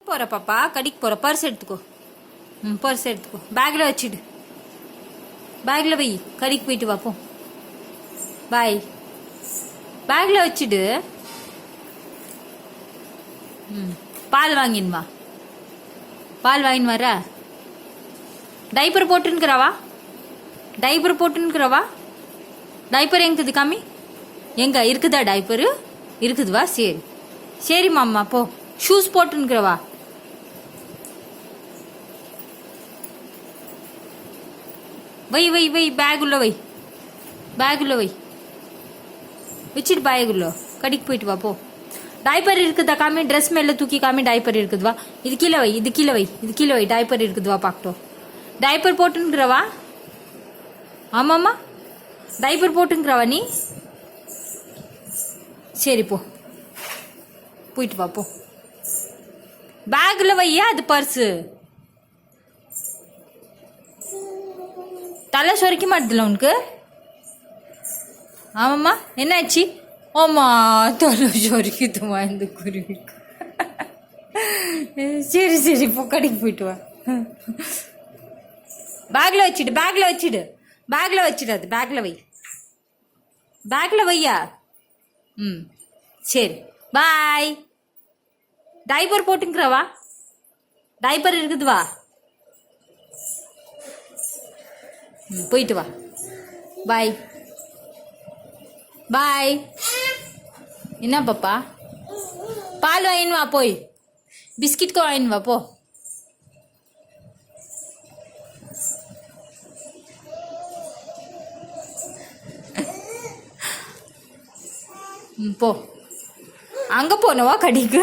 போகிற பாப்பா, கடிக்கு போகிற. பர்ஸ் எடுத்துக்கோ. பர்ஸ் எடுத்துக்கோ. பேக்கில் வச்சுடு. பேக்கில் வை. கடிக்கு போயிட்டு வாப்போ. பாய். பேக்கில் வச்சுடு. பால் வாங்கின்னு வா. பால் வாங்கின்னு வர. டைப்பர் போட்டுன்னுக்குறவா? டைப்பர் போட்டுன்னுக்குறவா? டைப்பர் எங்குது காமி? எங்க இருக்குதா டைப்பரு? இருக்குதுவா? சரி சரி மாமா போ. ஷூஸ் போட்டுன்னுக்குறவா? வை வை வை. பேக் உள்ள வை. பேக் உள்ள வை. வச்சுட்டு பேக் உள்ள. கடிக்கு போயிட்டு வா போ. டைப்பர் இருக்குதா காமி? ட்ரெஸ் மேல தூக்கி காமி. டைப்பர் இருக்குதுவா? இது கீழே வை. இது கீழே வை. இது கீழே வை. டைப்பர் இருக்குதுவா பார்க்கட்டும். டைப்பர் போட்டுன்னுக்குறவா? ஆமாம்மா, டைப்பர் போட்டுங்கிறவா நீ? சரி போ. போயிட்டு வா போ. பேக்கில் வையா அது பர்ஸு. தலை சொரிக்க மாட்டுதுல உனக்கு? ஆமாம்மா, என்னாச்சு? ஆமா, தலை சொரிக்குதுமா இந்த குருவிக்கு. சரி சரி போ. கடைக்கு போயிட்டு வா. பேக்கில் வச்சுடு. பேக்கில் வச்சுடு. பேக்கில் வச்சுடாது. பேக்கில் வை. பேக்கில் வையா. சரி பாய். டைப்பர் போட்டுங்கிறவா? டைப்பர் இருக்குது வா. போயிட்டு வா. பாய் பாய். என்ன பாப்பா? பால் வாங்கின்னு வா போய். பிஸ்கிட் வாங்கின்னு வா போ. போ. அங்கே போனவா கடிக்கு?